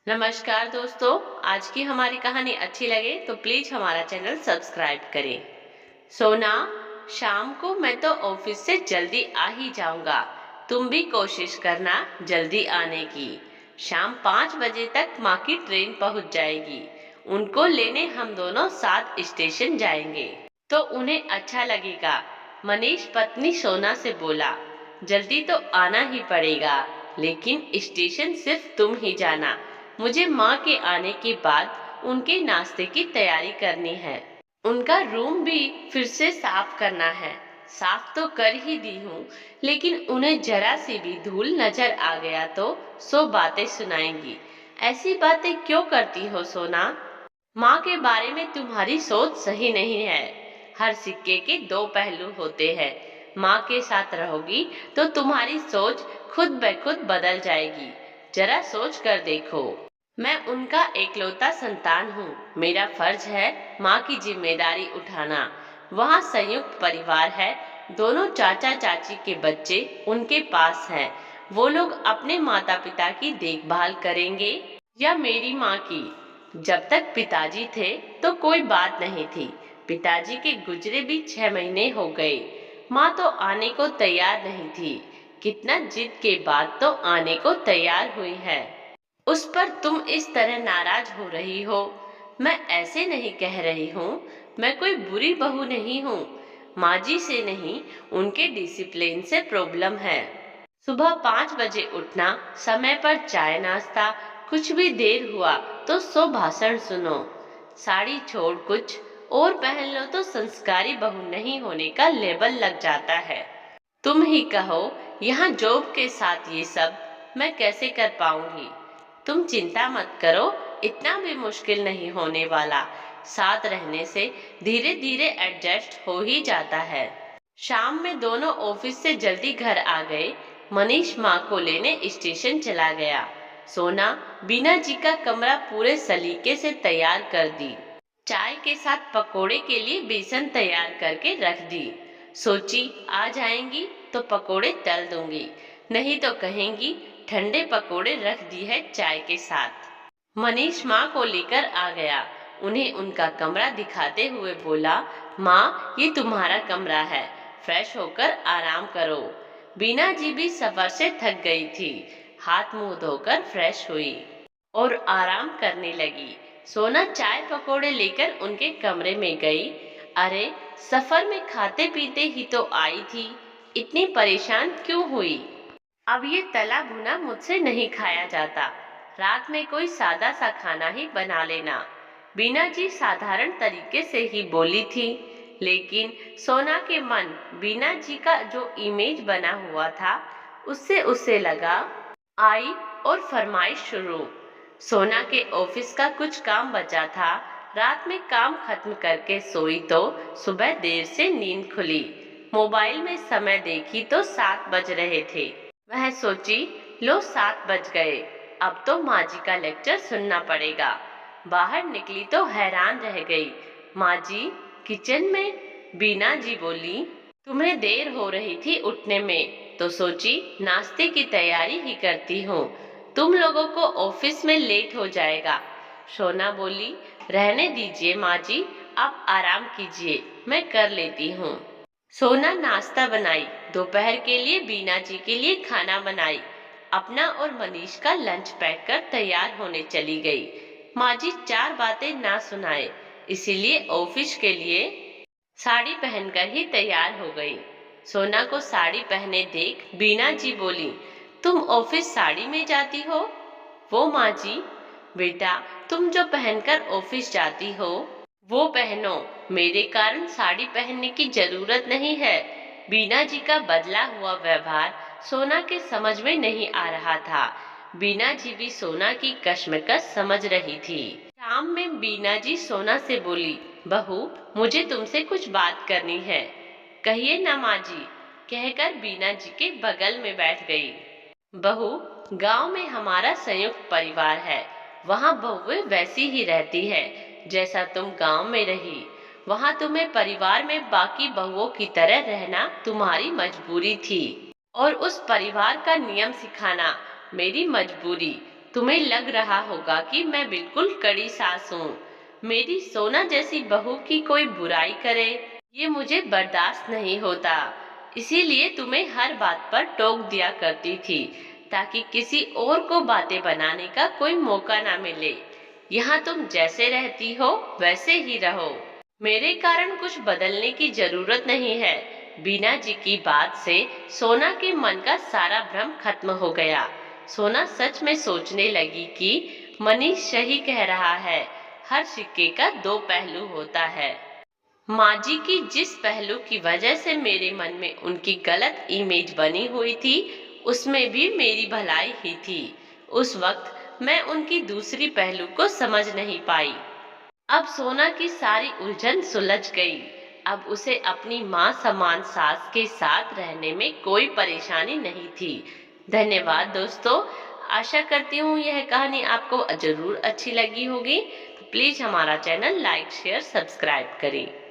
नमस्कार दोस्तों। आज की हमारी कहानी अच्छी लगे तो प्लीज हमारा चैनल सब्सक्राइब करें। सोना, शाम को मैं तो ऑफिस से जल्दी आ ही जाऊंगा। तुम भी कोशिश करना जल्दी आने की। शाम 5 बजे तक माँ की ट्रेन पहुंच जाएगी। उनको लेने हम दोनों साथ स्टेशन जाएंगे तो उन्हें अच्छा लगेगा। मनीष पत्नी सोना से बोला, जल्दी तो आना ही पड़ेगा, लेकिन स्टेशन सिर्फ तुम ही जाना। मुझे माँ के आने के बाद उनके नाश्ते की तैयारी करनी है। उनका रूम भी फिर से साफ करना है। साफ तो कर ही दी हूँ, लेकिन उन्हें जरा सी भी धूल नजर आ गया तो 100 बातें सुनाएंगी। ऐसी बातें क्यों करती हो सोना? माँ के बारे में तुम्हारी सोच सही नहीं है। हर सिक्के के दो पहलू होते हैं। माँ के साथ रहोगी तो तुम्हारी सोच खुद ब खुद बदल जाएगी। जरा सोच कर देखो। मैं उनका एकलौता संतान हूँ। मेरा फर्ज है माँ की जिम्मेदारी उठाना। वहाँ संयुक्त परिवार है। दोनों चाचा चाची के बच्चे उनके पास हैं। वो लोग अपने माता पिता की देखभाल करेंगे या मेरी माँ की। जब तक पिताजी थे तो कोई बात नहीं थी। पिताजी के गुजरे भी 6 महीने हो गए। माँ तो आने को तैयार नहीं थी। कितना जिद के बाद तो आने को तैयार हुई है। उस पर तुम इस तरह नाराज हो रही हो। मैं ऐसे नहीं कह रही हूँ। मैं कोई बुरी बहू नहीं हूँ। माँ जी से नहीं, उनके डिसिप्लिन से प्रॉब्लम है। सुबह 5 बजे उठना, समय पर चाय नाश्ता, कुछ भी देर हुआ तो सो भाषण सुनो। साड़ी छोड़ कुछ और पहन लो तो संस्कारी बहू नहीं होने का लेबल लग जाता है। तुम ही कहो, यहाँ जॉब के साथ ये सब मैं कैसे कर पाऊंगी? तुम चिंता मत करो, इतना भी मुश्किल नहीं होने वाला। साथ रहने से धीरे धीरे एडजस्ट हो ही जाता है। शाम में दोनों ऑफिस से जल्दी घर आ गए। मनीष माँ को लेने स्टेशन चला गया। सोना बीना जी का कमरा पूरे सलीके से तैयार कर दी। चाय के साथ पकोड़े के लिए बेसन तैयार करके रख दी। सोची आ जाएंगी तो पकोड़े तल दूंगी, नहीं तो कहेंगी ठंडे पकोड़े रख दी है चाय के साथ। मनीष माँ को लेकर आ गया। उन्हें उनका कमरा दिखाते हुए बोला, माँ ये तुम्हारा कमरा है, फ्रेश होकर आराम करो। बीना जी भी सफर से थक गई थी। हाथ मुंह धोकर फ्रेश हुई और आराम करने लगी। सोना चाय पकोड़े लेकर उनके कमरे में गई। अरे, सफर में खाते पीते ही तो आई थी, इतनी परेशान क्यों हुई? अब ये तला भुना मुझसे नहीं खाया जाता। रात में कोई सादा सा खाना ही बना लेना। बीना जी साधारण तरीके से ही बोली थी, लेकिन सोना के मन बीना जी का जो इमेज बना हुआ था उससे उसे लगा। आई और फरमाइश शुरू। सोना के ऑफिस का कुछ काम बचा था। रात में काम खत्म करके सोई तो सुबह देर से नींद खुली। मोबाइल में समय देखी तो 7 बज रहे थे। वह सोची, लो 7 बज गए, अब तो माँ जी का लेक्चर सुनना पड़ेगा। बाहर निकली तो हैरान रह गई। माँ जी किचन में। बीना जी बोली, तुम्हें देर हो रही थी उठने में तो सोची नाश्ते की तैयारी ही करती हूँ। तुम लोगों को ऑफिस में लेट हो जाएगा। सोना बोली, रहने दीजिए माँ जी, आप आराम कीजिए, मैं कर लेती हूँ। सोना नाश्ता बनाई। दोपहर के लिए बीना जी के लिए खाना बनाई। अपना और मनीष का लंच पैक कर तैयार होने चली गई। माँ जी 4 बातें ना सुनाए, इसीलिए ऑफिस के लिए साड़ी पहनकर ही तैयार हो गई। सोना को साड़ी पहने देख बीना जी बोली, तुम ऑफिस साड़ी में जाती हो? वो माँ जी, बेटा तुम जो पहनकर ऑफिस जाती हो वो पहनो। मेरे कारण साड़ी पहनने की जरूरत नहीं है। बीना जी का बदला हुआ व्यवहार सोना के समझ में नहीं आ रहा था। बीना जी भी सोना की कश्मकश समझ रही थी। शाम में बीना जी सोना से बोली, बहू मुझे तुमसे कुछ बात करनी है। कहिए ना माँ जी, कहकर बीना जी के बगल में बैठ गई। बहू, गांव में हमारा संयुक्त परिवार है। वहाँ बहुएं वैसी ही रहती है जैसा तुम गांव में रही। वहाँ तुम्हें परिवार में बाकी बहुओं की तरह रहना तुम्हारी मजबूरी थी और उस परिवार का नियम सिखाना मेरी मजबूरी। तुम्हें लग रहा होगा कि मैं बिल्कुल कड़ी सास हूँ। मेरी सोना जैसी बहू की कोई बुराई करे, ये मुझे बर्दाश्त नहीं होता। इसीलिए तुम्हें हर बात पर टोक दिया करती थी, ताकि किसी और को बातें बनाने का कोई मौका ना मिले। यहाँ तुम जैसे रहती हो वैसे ही रहो। मेरे कारण कुछ बदलने की जरूरत नहीं है। बीना जी की बात से सोना के मन का सारा भ्रम खत्म हो गया। सोना सच में सोचने लगी कि मनीष सही कह रहा है, हर सिक्के का दो पहलू होता है। माँ जी की जिस पहलू की वजह से मेरे मन में उनकी गलत इमेज बनी हुई थी, उसमें भी मेरी भलाई ही थी। उस वक्त मैं उनकी दूसरी पहलू को समझ नहीं पाई। अब सोना की सारी उलझन सुलझ गई। अब उसे अपनी माँ समान सास के साथ रहने में कोई परेशानी नहीं थी। धन्यवाद दोस्तों। आशा करती हूँ यह कहानी आपको जरूर अच्छी लगी होगी। प्लीज हमारा चैनल लाइक शेयर सब्सक्राइब करें।